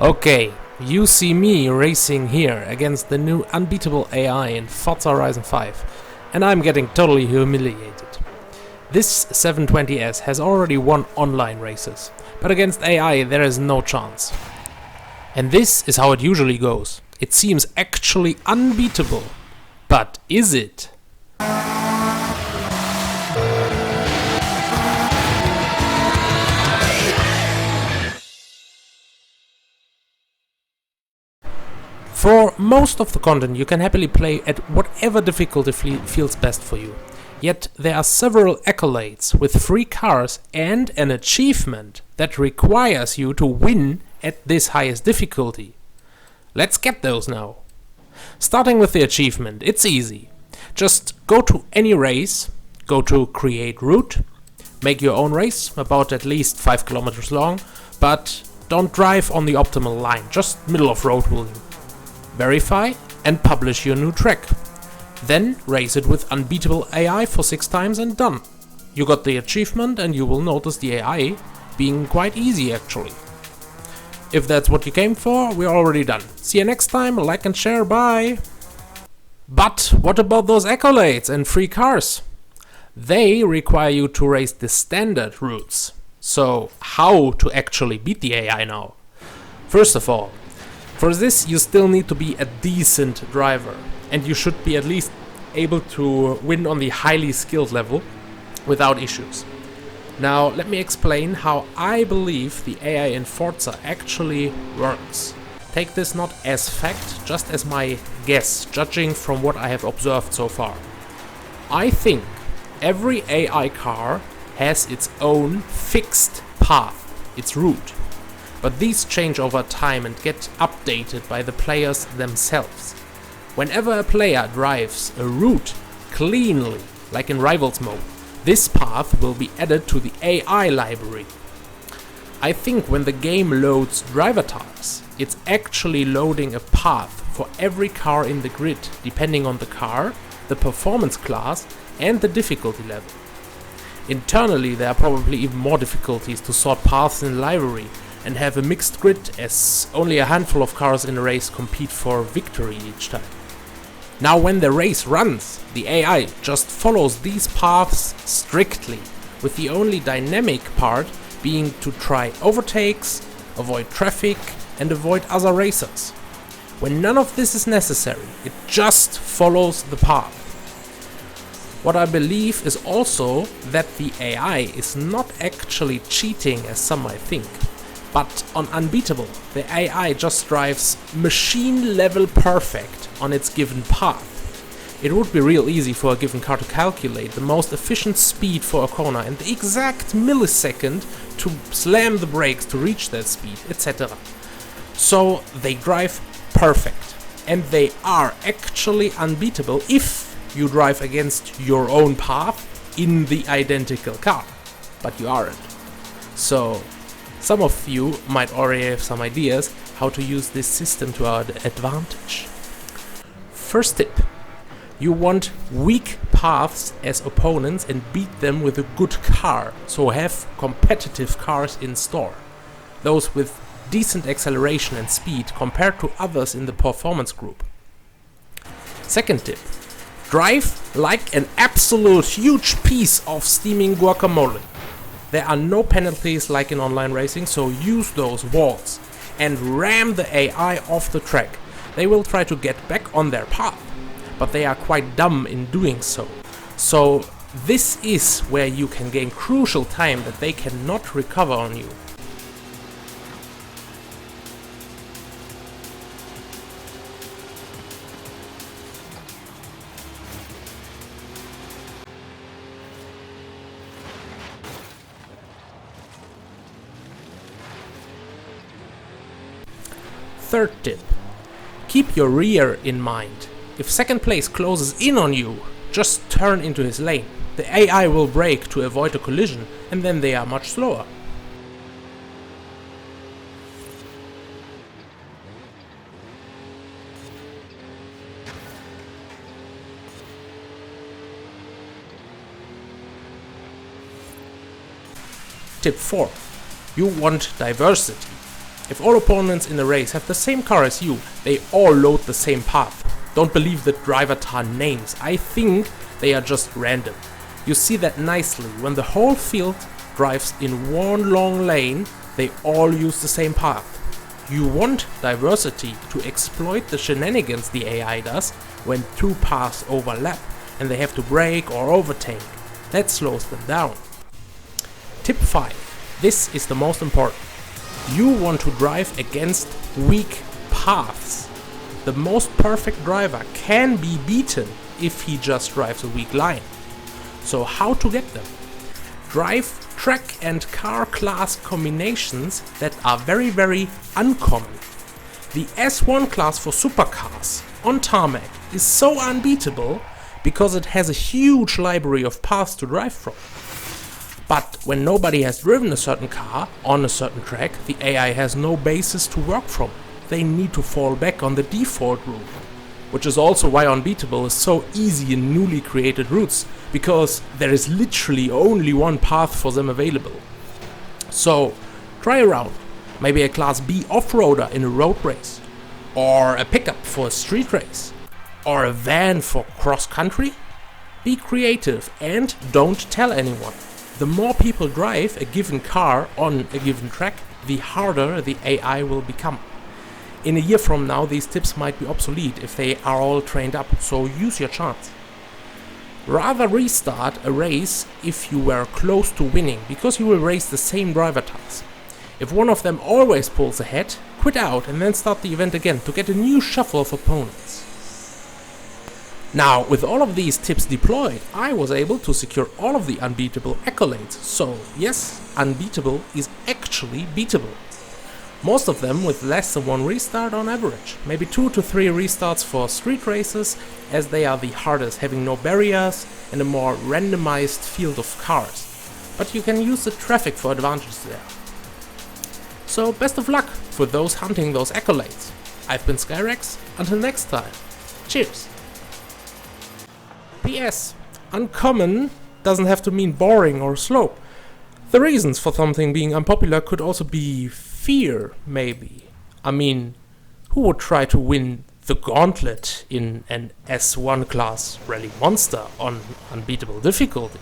Okay, you see me racing here against the new Unbeatable AI in Forza Horizon 5, and I'm getting totally humiliated. This 720S has already won online races, but against AI there is no chance. And this is how it usually goes. It seems actually unbeatable. But is it? For most of the content you can happily play at whatever difficulty feels best for you. Yet there are several accolades with free cars and an achievement that requires you to win at this highest difficulty. Let's get those now. Starting with the achievement, it's easy. Just go to any race, go to create route, make your own race, about at least 5 kilometers long, but don't drive on the optimal line, just middle of road will do. Verify and publish your new track. Then race it with Unbeatable AI for 6 times and done. You got the achievement and you will notice the AI being quite easy actually. If that's what you came for, we're already done. See you next time, like and share, bye! But what about those accolades and free cars? They require you to race the standard routes. So how to actually beat the AI now? First of all, for this you still need to be a decent driver, and you should be at least able to win on the highly skilled level without issues. Now let me explain how I believe the AI in Forza actually works. Take this not as fact, just as my guess, judging from what I have observed so far. I think every AI car has its own fixed path, its route. But these change over time and get updated by the players themselves. Whenever a player drives a route cleanly, like in Rivals mode, this path will be added to the AI library. I think when the game loads driver tasks, it's actually loading a path for every car in the grid, depending on the car, the performance class, and the difficulty level. Internally, there are probably even more difficulties to sort paths in the library, and have a mixed grid as only a handful of cars in a race compete for victory each time. Now when the race runs, the AI just follows these paths strictly, with the only dynamic part being to try overtakes, avoid traffic and avoid other racers. When none of this is necessary, it just follows the path. What I believe is also that the AI is not actually cheating as some might think. But on Unbeatable, the AI just drives machine level perfect on its given path. It would be real easy for a given car to calculate the most efficient speed for a corner and the exact millisecond to slam the brakes to reach that speed, etc. So they drive perfect. And they are actually unbeatable if you drive against your own path in the identical car. But you aren't. So some of you might already have some ideas how to use this system to our advantage. First tip. You want weak paths as opponents and beat them with a good car, so have competitive cars in store. Those with decent acceleration and speed compared to others in the performance group. Second tip. Drive like an absolute huge piece of steaming guacamole. There are no penalties like in online racing, so use those walls and ram the AI off the track. They will try to get back on their path, but they are quite dumb in doing so. So this is where you can gain crucial time that they cannot recover on you. Third tip. Keep your rear in mind. If second place closes in on you, just turn into his lane. The AI will brake to avoid a collision and then they are much slower. Tip 4. You want diversity. If all opponents in a race have the same car as you, they all load the same path. Don't believe the driver tar names, I think they are just random. You see that nicely, when the whole field drives in one long lane, they all use the same path. You want diversity to exploit the shenanigans the AI does when two paths overlap and they have to brake or overtake. That slows them down. Tip 5. This is the most important. You want to drive against weak paths. The most perfect driver can be beaten if he just drives a weak line. So how to get them? Drive track and car class combinations that are very uncommon. The S1 class for supercars on tarmac is so unbeatable because it has a huge library of paths to drive from. But when nobody has driven a certain car on a certain track, the AI has no basis to work from. They need to fall back on the default route. Which is also why Unbeatable is so easy in newly created routes, because there is literally only one path for them available. So try around, maybe a Class B off-roader in a road race, or a pickup for a street race, or a van for cross-country. Be creative and don't tell anyone. The more people drive a given car on a given track, the harder the AI will become. In a year from now, these tips might be obsolete if they are all trained up, so use your chance. Rather restart a race if you were close to winning, because you will race the same driver task. If one of them always pulls ahead, quit out and then start the event again to get a new shuffle of opponents. Now, with all of these tips deployed, I was able to secure all of the Unbeatable accolades, so yes, Unbeatable is actually beatable. Most of them with less than one restart on average, maybe 2 to 3 restarts for street races, as they are the hardest, having no barriers and a more randomized field of cars. But you can use the traffic for advantages there. So best of luck for those hunting those accolades. I've been Skyrex, until next time, cheers! PS. Uncommon doesn't have to mean boring or slow. The reasons for something being unpopular could also be fear, maybe. I mean, who would try to win the gauntlet in an S1 class rally monster on unbeatable difficulty?